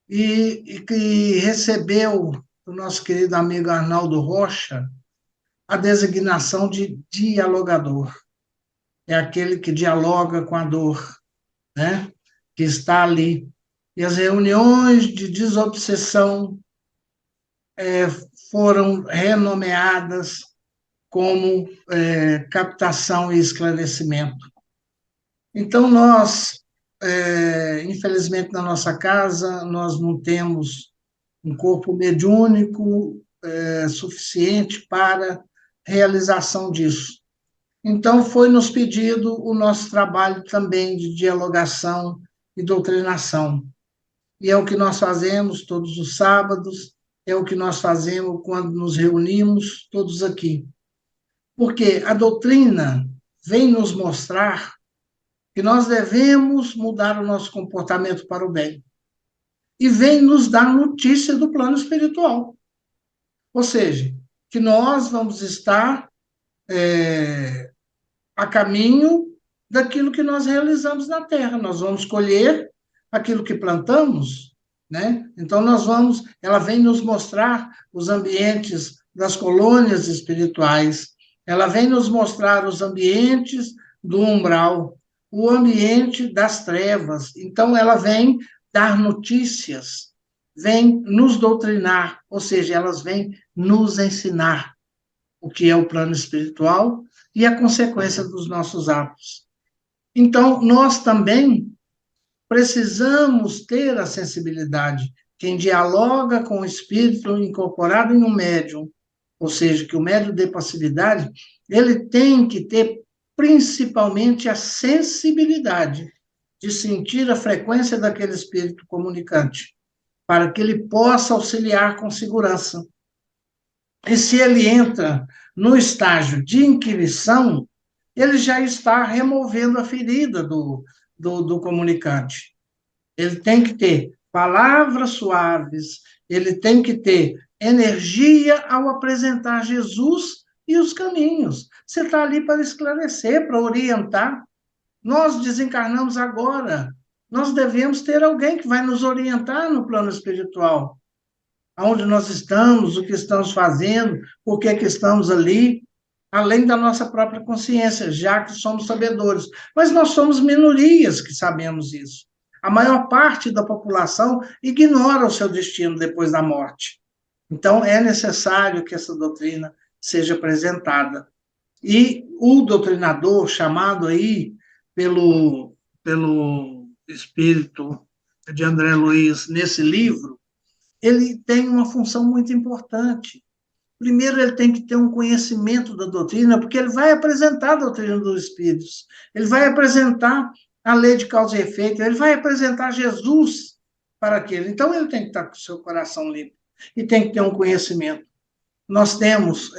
e que recebeu do nosso querido amigo Arnaldo Rocha a designação de dialogador. É aquele que dialoga com a dor, né? Que está ali. E as reuniões de desobsessão foram renomeadas como captação e esclarecimento. Então, nós, infelizmente, na nossa casa, nós não temos um corpo mediúnico suficiente para realização disso. Então, foi nos pedido o nosso trabalho também de dialogação e doutrinação. E é o que nós fazemos todos os sábados, é o que nós fazemos quando nos reunimos todos aqui. Porque a doutrina vem nos mostrar que nós devemos mudar o nosso comportamento para o bem. E vem nos dar notícia do plano espiritual. Ou seja, que nós vamos estar a caminho daquilo que nós realizamos na Terra. Nós vamos colher aquilo que plantamos, né? Então ela vem nos mostrar os ambientes das colônias espirituais, ela vem nos mostrar os ambientes do umbral, o ambiente das trevas. Então ela vem dar notícias, vem nos doutrinar, ou seja, elas vêm nos ensinar o que é o plano espiritual e a consequência dos nossos atos. Então, nós também precisamos ter a sensibilidade. Quem dialoga com o espírito incorporado em um médium, ou seja, que o médium dê passividade, ele tem que ter principalmente a sensibilidade de sentir a frequência daquele espírito comunicante, para que ele possa auxiliar com segurança. E se ele entra no estágio de inquirição, ele já está removendo a ferida do comunicante. Ele tem que ter palavras suaves, ele tem que ter energia ao apresentar Jesus e os caminhos. Você está ali para esclarecer, para orientar. Nós desencarnamos agora. Nós devemos ter alguém que vai nos orientar no plano espiritual. Aonde nós estamos, o que estamos fazendo, por que estamos ali, além da nossa própria consciência, já que somos sabedores. Mas nós somos minorias que sabemos isso. A maior parte da população ignora o seu destino depois da morte. Então, é necessário que essa doutrina seja apresentada. E o doutrinador, chamado aí pelo espírito de André Luiz nesse livro, ele tem uma função muito importante. Primeiro, ele tem que ter um conhecimento da doutrina, porque ele vai apresentar a doutrina dos Espíritos, ele vai apresentar a lei de causa e efeito, ele vai apresentar Jesus para aquele. Então, ele tem que estar com o seu coração limpo e tem que ter um conhecimento. Nós temos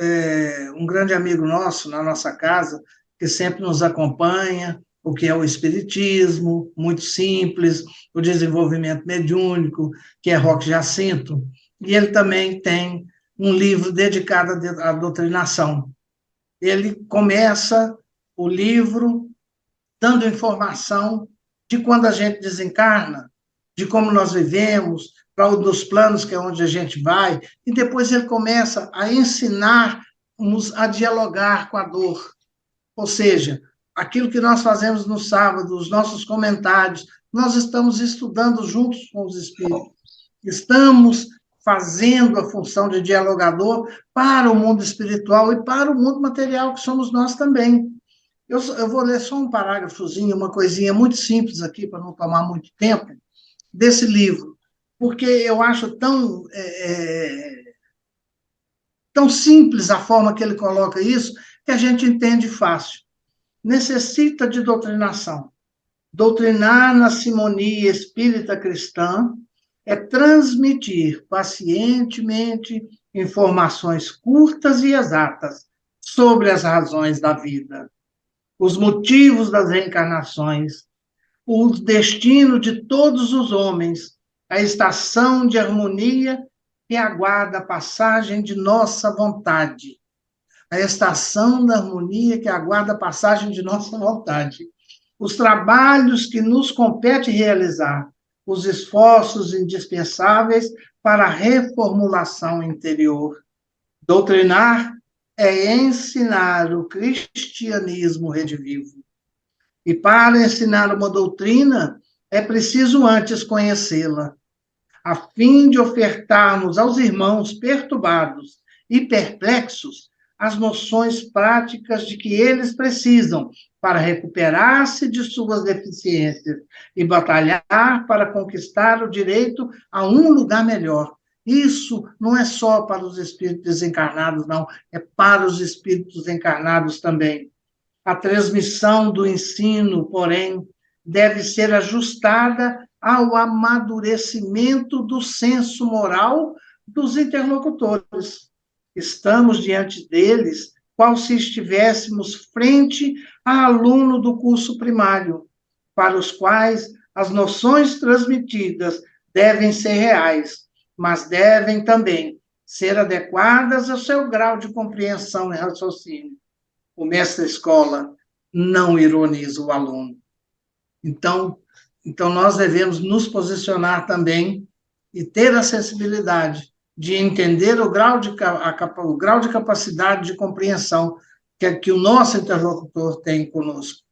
um grande amigo nosso na nossa casa, que sempre nos acompanha, o que é o espiritismo, muito simples, o desenvolvimento mediúnico, que é Roque Jacinto, e ele também tem um livro dedicado à doutrinação. Ele começa o livro dando informação de quando a gente desencarna, de como nós vivemos, para um dos planos que é onde a gente vai, e depois ele começa a ensinar-nos a dialogar com a dor. Ou seja, aquilo que nós fazemos no sábado, os nossos comentários, nós estamos estudando juntos com os espíritos. Estamos fazendo a função de dialogador para o mundo espiritual e para o mundo material, que somos nós também. Eu vou ler só um parágrafozinho, uma coisinha muito simples aqui, para não tomar muito tempo, desse livro, porque eu acho tão simples a forma que ele coloca isso, que a gente entende fácil. Necessita de doutrinação. Doutrinar na simonia espírita cristã é transmitir pacientemente informações curtas e exatas, sobre as razões da vida, os motivos das reencarnações, o destino de todos os homens, a estação de harmonia que aguarda a passagem de nossa vontade. A estação da harmonia que aguarda a passagem de nossa vontade. Os trabalhos que nos compete realizar, os esforços indispensáveis para a reformulação interior. Doutrinar é ensinar o cristianismo redivivo. E para ensinar uma doutrina, é preciso antes conhecê-la, a fim de ofertarmos aos irmãos perturbados e perplexos as noções práticas de que eles precisam para recuperar-se de suas deficiências e batalhar para conquistar o direito a um lugar melhor. Isso não é só para os espíritos desencarnados, não, é para os espíritos encarnados também. A transmissão do ensino, porém, deve ser ajustada ao amadurecimento do senso moral dos interlocutores. Estamos diante deles, qual se estivéssemos frente a aluno do curso primário, para os quais as noções transmitidas devem ser reais, mas devem também ser adequadas ao seu grau de compreensão e raciocínio. O mestre-escola não ironiza o aluno. Então, nós devemos nos posicionar também e ter a sensibilidade de entender o grau de capacidade de compreensão que o nosso interlocutor tem conosco.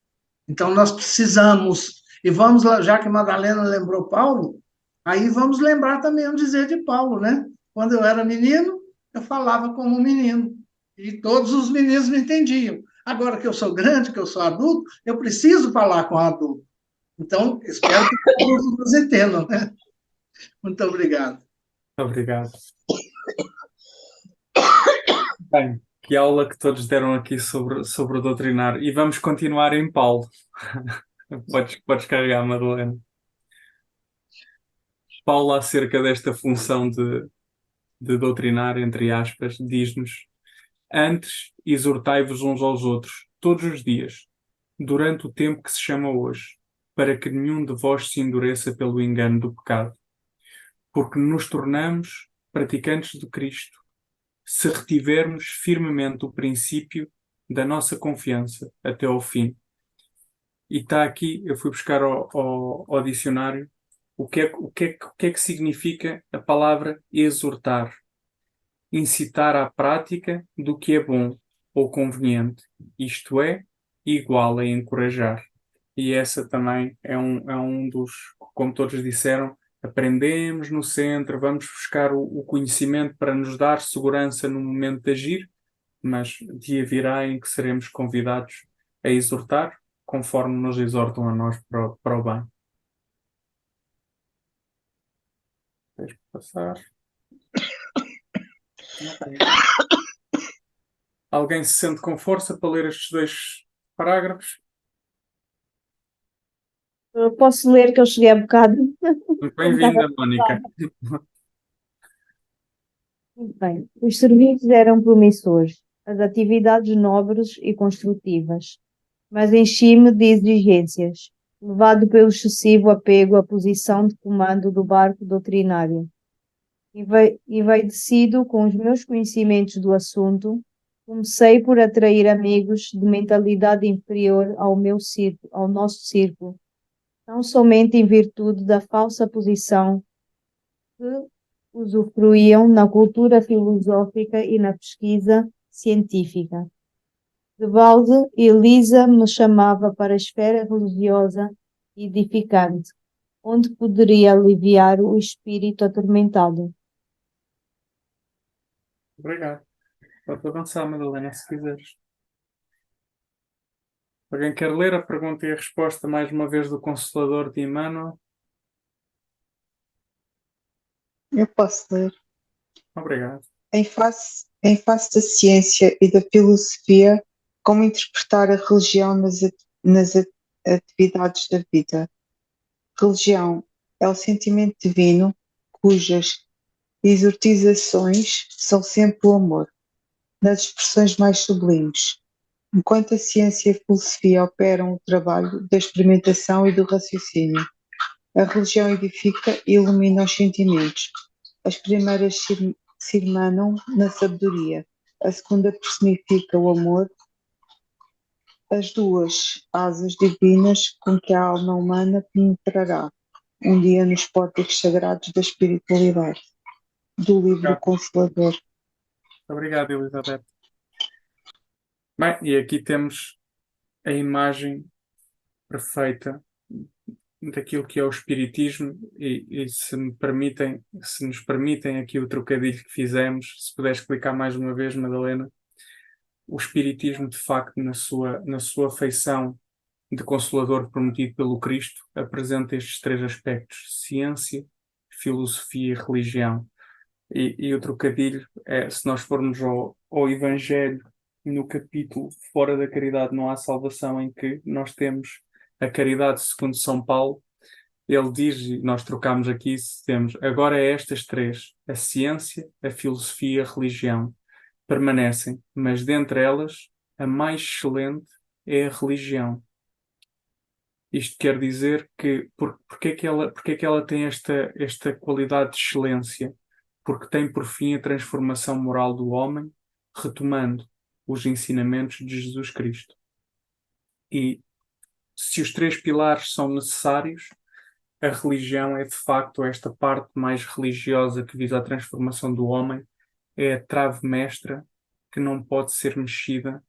Então, nós precisamos, e vamos lá, já que Madalena lembrou Paulo, aí vamos lembrar também o dizer de Paulo, né? Quando eu era menino, eu falava como um menino, e todos os meninos me entendiam. Agora que eu sou grande, que eu sou adulto, eu preciso falar com adulto. Então, espero que todos nos entendam, né? Muito obrigado. Obrigado. Bem, que aula que todos deram aqui sobre o doutrinar. E vamos continuar em Paulo. Podes carregar, Madalena. Paulo, acerca desta função de doutrinar, entre aspas, diz-nos: antes, exortai-vos uns aos outros, todos os dias, durante o tempo que se chama hoje, para que nenhum de vós se endureça pelo engano do pecado. Porque nos tornamos praticantes de Cristo, se retivermos firmemente o princípio da nossa confiança até ao fim. E está aqui, eu fui buscar ao dicionário, o que é que significa a palavra exortar? Incitar à prática do que é bom ou conveniente, isto é, igual a encorajar. E essa também é um dos, como todos disseram, aprendemos no centro, vamos buscar o conhecimento para nos dar segurança no momento de agir, mas dia virá em que seremos convidados a exortar, conforme nos exortam a nós para o bem. Deixa eu passar. Alguém se sente com força para ler estes 2 parágrafos? Eu posso ler que eu cheguei há bocado. Muito bem-vinda, Mónica. Muito bem. Os serviços eram promissores, as atividades nobres e construtivas, mas enchi-me de exigências, levado pelo excessivo apego à posição de comando do barco doutrinário. Envaidecido com os meus conhecimentos do assunto, comecei por atrair amigos de mentalidade inferior ao nosso círculo, não somente em virtude da falsa posição que usufruíam na cultura filosófica e na pesquisa científica. De balde, Elisa me chamava para a esfera religiosa e edificante, onde poderia aliviar o espírito atormentado. Obrigado. Pode avançar, Madalena, se quiseres. Alguém quer ler a pergunta e a resposta mais uma vez do Consolador de Emmanuel? Eu posso ler. Obrigado. Em face da ciência e da filosofia, como interpretar a religião nas atividades da vida? Religião é o sentimento divino cujas exortizações são sempre o amor. nas expressões mais sublimes. Enquanto a ciência e a filosofia operam o trabalho da experimentação e do raciocínio, a religião edifica e ilumina os sentimentos. As primeiras se irmanam na sabedoria, a segunda personifica o amor, as duas asas divinas com que a alma humana penetrará um dia nos pórticos sagrados da espiritualidade. Do livro Obrigado, Consolador. obrigado, Elizabeth. Bem, e aqui temos a imagem perfeita daquilo que é o espiritismo e se nos permitem aqui o trocadilho que fizemos, se puder explicar mais uma vez, Madalena, o espiritismo de facto na sua feição de Consolador prometido pelo Cristo apresenta estes três aspectos: ciência, filosofia e religião. E o trocadilho é, se nós formos ao Evangelho, no capítulo Fora da Caridade não há salvação, em que nós temos a caridade segundo São Paulo, ele diz, e nós trocamos aqui, temos agora estas três, a ciência, a filosofia e a religião, permanecem, mas dentre elas, a mais excelente é a religião. Isto quer dizer que, porque é que ela tem esta qualidade de excelência? Porque tem por fim a transformação moral do homem, retomando os ensinamentos de Jesus Cristo. E se os três pilares são necessários, a religião é de facto esta parte mais religiosa que visa a transformação do homem, é a trave mestra que não pode ser mexida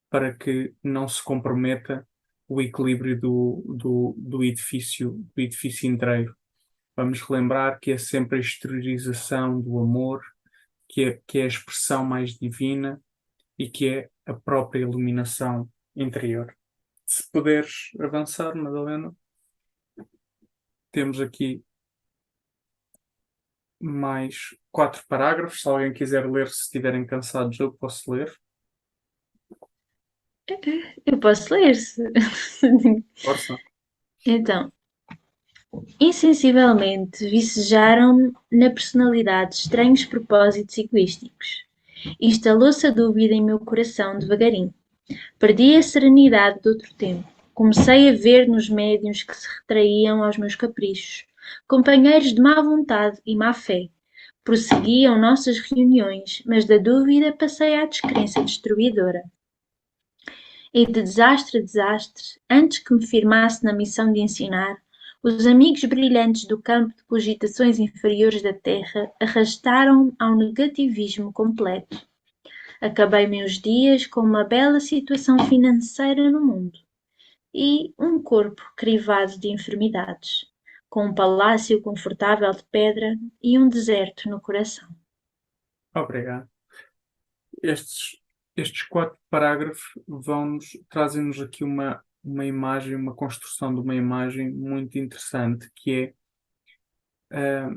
para que não se comprometa o equilíbrio do edifício inteiro. Vamos relembrar que é sempre a exteriorização do amor, que é a expressão mais divina e que é a própria iluminação interior. Se puderes avançar, Madalena, temos aqui mais 4 parágrafos. Se alguém quiser ler, se estiverem cansados, eu posso ler. Eu posso ler se. Força. Então, insensivelmente vicejaram na personalidade estranhos propósitos egoísticos. Instalou-se a dúvida em meu coração devagarinho. Perdi a serenidade de outro tempo. Comecei a ver nos médiuns que se retraíam aos meus caprichos, companheiros de má vontade e má fé. Prosseguiam nossas reuniões, mas da dúvida passei à descrença destruidora. E de desastre a desastre, antes que me firmasse na missão de ensinar, os amigos brilhantes do campo de cogitações inferiores da terra arrastaram-me ao negativismo completo. Acabei meus dias com uma bela situação financeira no mundo e um corpo crivado de enfermidades, com um palácio confortável de pedra e um deserto no coração. Obrigado. Estes 4 parágrafos trazem-nos aqui uma imagem, uma construção de uma imagem muito interessante, que é,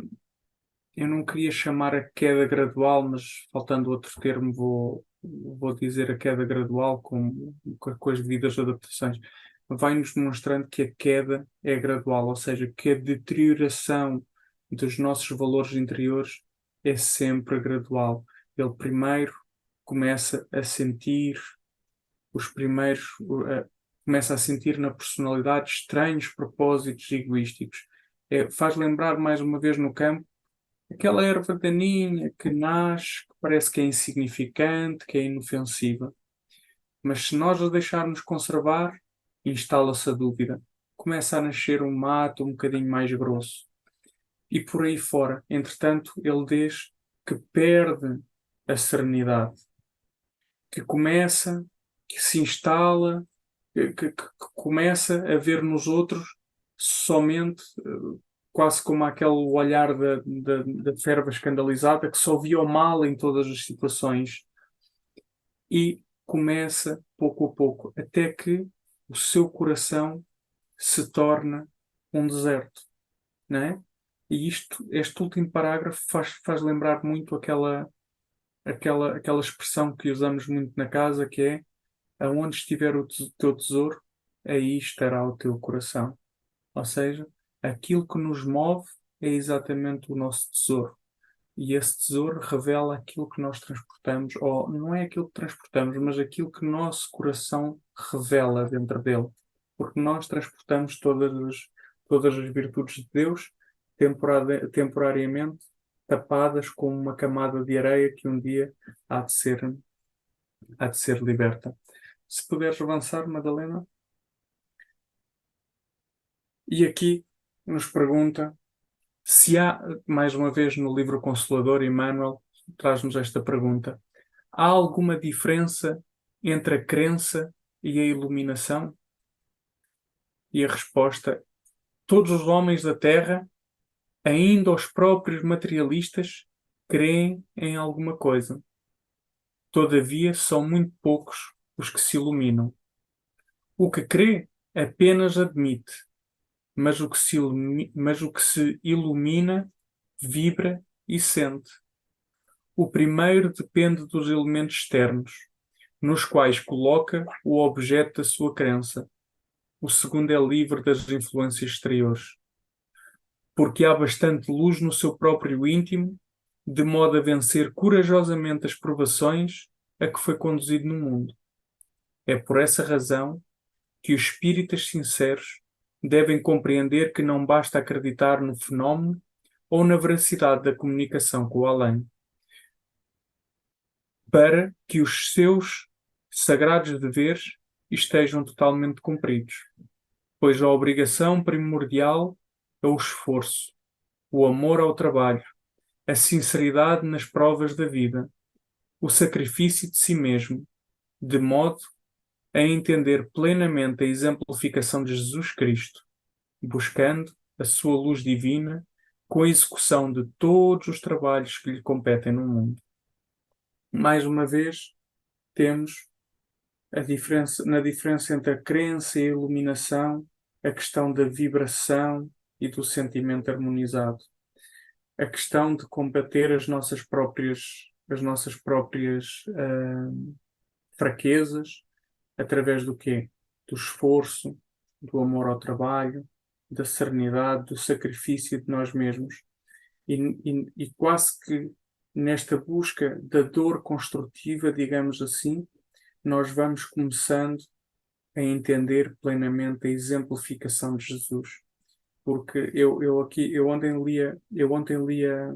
eu não queria chamar a queda gradual, mas faltando outro termo vou dizer a queda gradual com as devidas adaptações. Vai-nos demonstrando que a queda é gradual, ou seja, que a deterioração dos nossos valores interiores é sempre gradual. Ele primeiro começa a sentir começa a sentir na personalidade estranhos propósitos egoísticos. Faz lembrar mais uma vez no campo aquela erva daninha que nasce, que parece que é insignificante, que é inofensiva. Mas se nós a deixarmos conservar, instala-se a dúvida. Começa a nascer um mato um bocadinho mais grosso. E por aí fora. Entretanto, ele diz que perde a serenidade. Que se instala, que começa a ver nos outros somente quase como aquele olhar da ferva escandalizada que só via o mal em todas as situações e começa pouco a pouco, até que o seu coração se torna um deserto, não é? E este último parágrafo faz lembrar muito aquela expressão que usamos muito na casa, que é: aonde estiver o teu tesouro, aí estará o teu coração. Ou seja, aquilo que nos move é exatamente o nosso tesouro. E esse tesouro revela aquilo que nós transportamos, ou não é aquilo que transportamos, mas aquilo que o nosso coração revela dentro dele. Porque nós transportamos todas as virtudes de Deus temporariamente tapadas com uma camada de areia que um dia há há de ser liberta. Se puderes avançar, Madalena. E aqui nos pergunta se há, mais uma vez no livro Consolador, Emmanuel traz-nos esta pergunta: há alguma diferença entre a crença e a iluminação? E a resposta: todos os homens da Terra, ainda os próprios materialistas, creem em alguma coisa. Todavia, são muito poucos os que se iluminam. O que crê apenas admite, mas mas o que se ilumina vibra e sente. O primeiro depende dos elementos externos, nos quais coloca o objeto da sua crença. O segundo é livre das influências exteriores, porque há bastante luz no seu próprio íntimo, de modo a vencer corajosamente as provações a que foi conduzido no mundo. É por essa razão que os espíritas sinceros devem compreender que não basta acreditar no fenómeno ou na veracidade da comunicação com o além, para que os seus sagrados deveres estejam totalmente cumpridos, pois a obrigação primordial é o esforço, o amor ao trabalho, a sinceridade nas provas da vida, o sacrifício de si mesmo, de modo a entender plenamente a exemplificação de Jesus Cristo, buscando a sua luz divina com a execução de todos os trabalhos que lhe competem no mundo. Mais uma vez, temos na diferença entre a crença e a iluminação, a questão da vibração e do sentimento harmonizado. A questão de combater as nossas próprias fraquezas, através do quê? Do esforço, do amor ao trabalho, da serenidade, do sacrifício de nós mesmos. E quase que nesta busca da dor construtiva, digamos assim, nós vamos começando a entender plenamente a exemplificação de Jesus. Porque eu ontem lia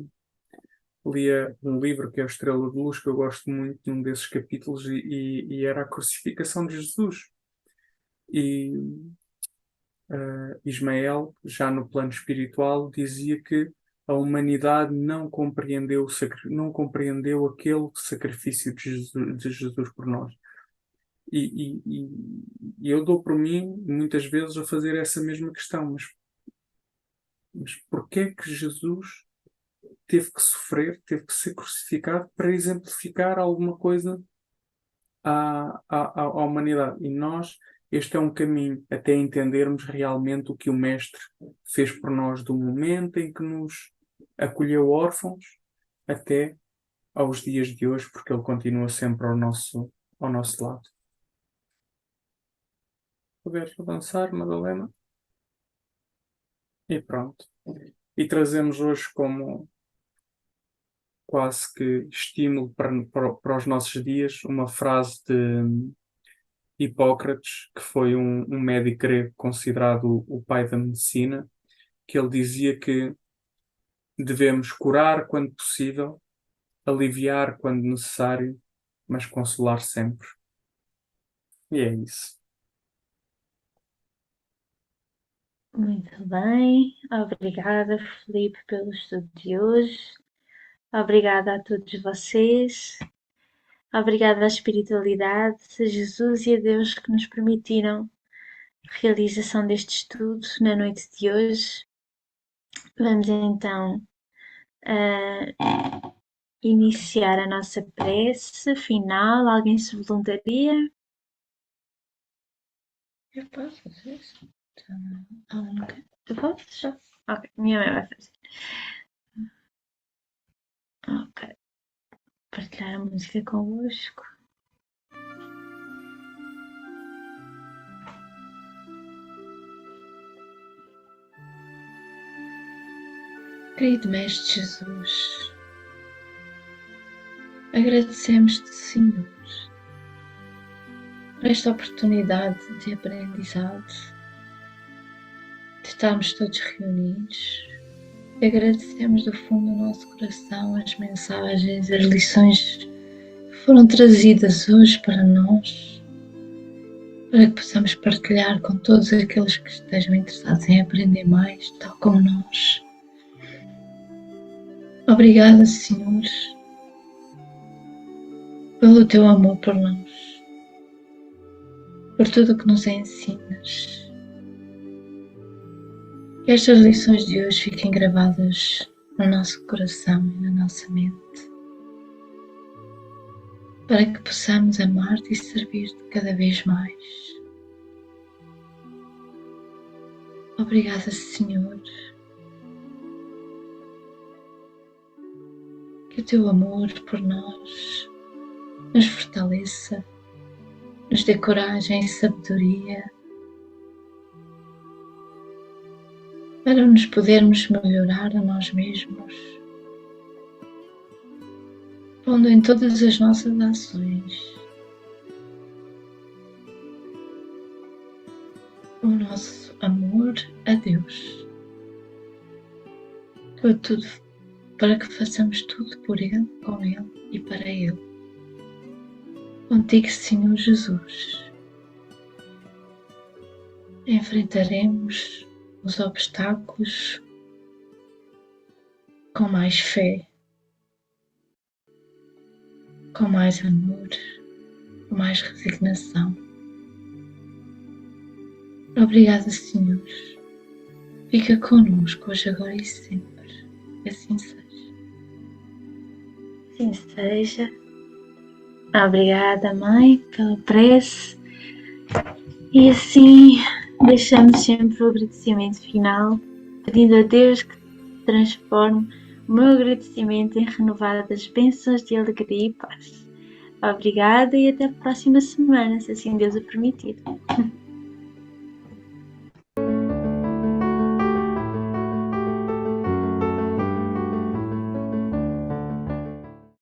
um livro que é o Estrela de Luz, que eu gosto muito de um desses capítulos, e era a crucificação de Jesus. E Ismael, já no plano espiritual, dizia que a humanidade não compreendeu aquele sacrifício de Jesus por nós. E eu dou por mim, muitas vezes, a fazer essa mesma questão. Mas porquê é que Jesus teve que sofrer, teve que ser crucificado para exemplificar alguma coisa à humanidade? E nós, este é um caminho até entendermos realmente o que o Mestre fez por nós, do momento em que nos acolheu órfãos até aos dias de hoje, porque Ele continua sempre ao nosso lado. Poderes avançar, Madalena? E pronto. E trazemos hoje como quase que estímulo para os nossos dias uma frase de Hipócrates, que foi um médico grego considerado o pai da medicina, que ele dizia que devemos curar quando possível, aliviar quando necessário, mas consolar sempre. E é isso. Muito bem, obrigada, Felipe, pelo estudo de hoje. Obrigada a todos vocês. Obrigada à espiritualidade, a Jesus e a Deus que nos permitiram a realização deste estudo na noite de hoje. Vamos então iniciar a nossa prece final. Alguém se voluntaria? Eu posso fazer isso? Eu posso? Ok, minha mãe vai fazer. Ok. Partilhar a música convosco. Querido Mestre Jesus, Agradecemos-te, Senhor, por esta oportunidade de aprendizado, de estarmos todos reunidos. Agradecemos do fundo do nosso coração as mensagens, as lições que foram trazidas hoje para nós, para que possamos partilhar com todos aqueles que estejam interessados em aprender mais, tal como nós. Obrigada, Senhor, pelo teu amor por nós, por tudo o que nos ensinas. Que estas lições de hoje fiquem gravadas no nosso coração e na nossa mente, para que possamos amar-te e servir-te cada vez mais. Obrigada, Senhor. Que o teu amor por nós nos fortaleça, nos dê coragem e sabedoria para nos podermos melhorar a nós mesmos, pondo em todas as nossas ações o nosso amor a Deus, para que façamos tudo por Ele, com Ele e para Ele. Contigo, Senhor Jesus, enfrentaremos os obstáculos com mais fé, com mais amor, com mais resignação. Obrigada, Senhor. Fica connosco hoje, agora e sempre. Que assim seja. Assim seja. Obrigada, Mãe, pela prece. E assim deixamos sempre o agradecimento final, pedindo a Deus que transforme o meu agradecimento em renovadas bênçãos de alegria e paz. Obrigada e até a próxima semana, se assim Deus o permitir.